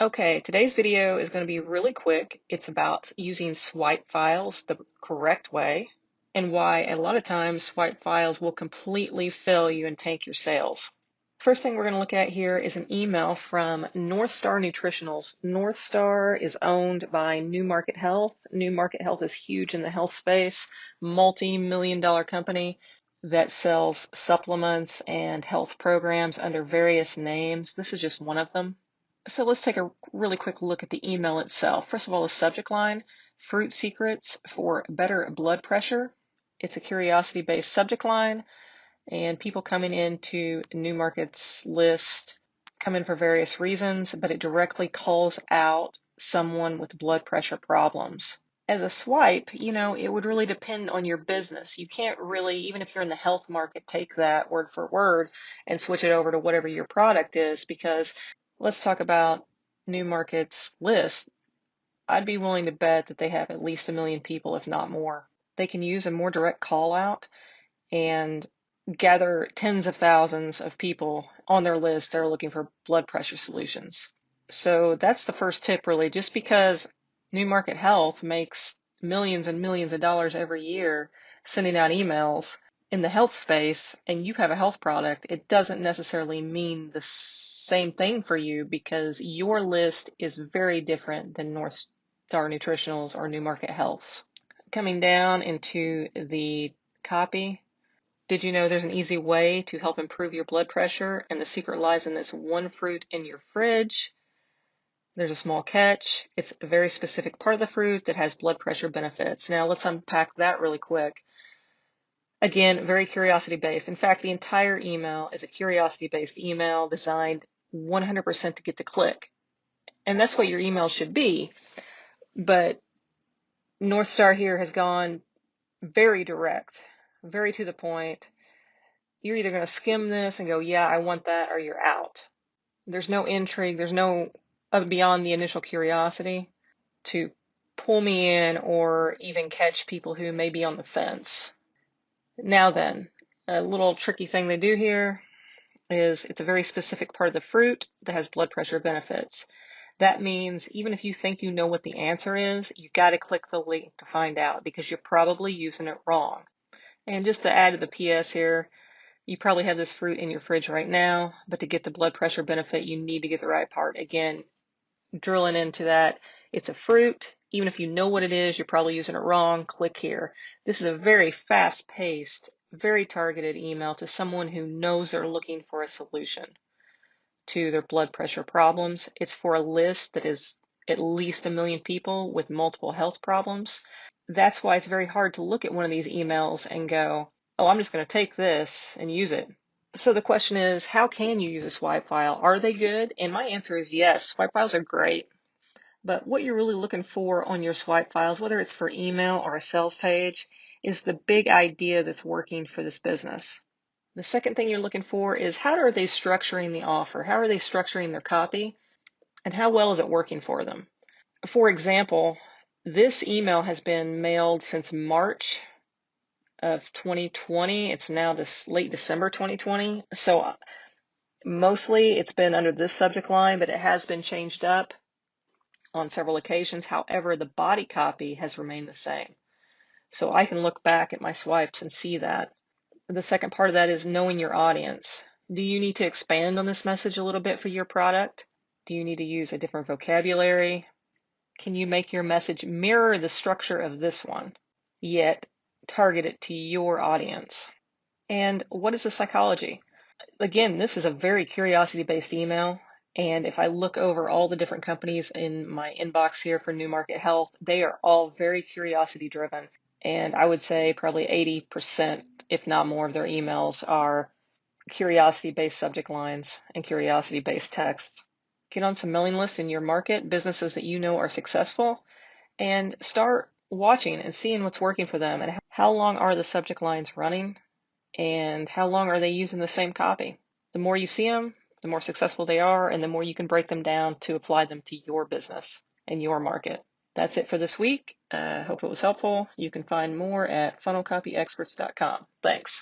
Okay, today's video is going to be really quick. It's about using swipe files the correct way and why a lot of times swipe files will completely fail you and tank your sales. First thing we're going to look at here is an email from North Star Nutritionals. North Star is owned by New Market Health. New Market Health is huge in the health space, multi-million-dollar company that sells supplements and health programs under various names. This is just one of them. So let's take a really quick look at the email itself. First of all, the subject line, fruit secrets for better blood pressure. It's a curiosity-based subject line, and people coming into New Market's list come in for various reasons, but it directly calls out someone with blood pressure problems. As a swipe, it would really depend on your business. You can't really, even if you're in the health market, take that word for word and switch it over to whatever your product is, because let's talk about New Market's list. I'd be willing to bet that they have at least 1 million people, if not more. They can use a more direct call out and gather tens of thousands of people on their list that are looking for blood pressure solutions. So that's the first tip, really. Just because New Market Health makes millions and millions of dollars every year sending out emails in the health space and you have a health product, it doesn't necessarily mean the same thing for you, because your list is very different than North Star Nutritionals or New Market Health's. Coming down into the copy, did you know there's an easy way to help improve your blood pressure? And the secret lies in this one fruit in your fridge. There's a small catch. It's a very specific part of the fruit that has blood pressure benefits. Now let's unpack that really quick. Again, very curiosity-based. In fact, the entire email is a curiosity-based email designed 100% to get to click. And that's what your email should be. But North Star here has gone very direct, very to the point. You're either going to skim this and go, yeah, I want that, or you're out. There's no intrigue. There's no other beyond the initial curiosity to pull me in or even catch people who may be on the fence. Now then, a little tricky thing they do here is it's a very specific part of the fruit that has blood pressure benefits. That means even if you think you know what the answer is, you got to click the link to find out, because you're probably using it wrong. And just to add to the PS here, you probably have this fruit in your fridge right now, but to get the blood pressure benefit, you need to get the right part. Again, drilling into that, it's a fruit. Even if you know what it is, you're probably using it wrong. Click here. This is a very fast-paced, very targeted email to someone who knows they're looking for a solution to their blood pressure problems. It's for a list that is at least 1 million people with multiple health problems. That's why it's very hard to look at one of these emails and go, oh, I'm just going to take this and use it. So the question is, how can you use a swipe file? Are they good? And my answer is yes, swipe files are great. But what you're really looking for on your swipe files, whether it's for email or a sales page, is the big idea that's working for this business. The second thing you're looking for is, how are they structuring the offer? How are they structuring their copy? And how well is it working for them? For example, this email has been mailed since March of 2020. It's now this late December 2020. So mostly it's been under this subject line, but it has been changed up on several occasions. However, the body copy has remained the same. So I can look back at my swipes and see that. The second part of that is knowing your audience. Do you need to expand on this message a little bit for your product? Do you need to use a different vocabulary? Can you make your message mirror the structure of this one, yet target it to your audience? And what is the psychology? Again, this is a very curiosity-based email. And if I look over all the different companies in my inbox here for New Market Health, they are all very curiosity-driven. And I would say probably 80%, if not more, of their emails are curiosity-based subject lines and curiosity-based texts. Get on some mailing lists in your market, businesses that you know are successful, and start watching and seeing what's working for them, and how long are the subject lines running, and how long are they using the same copy. The more you see them, the more successful they are, and the more you can break them down to apply them to your business and your market. That's it for this week. Hope it was helpful. You can find more at funnelcopyexperts.com. Thanks.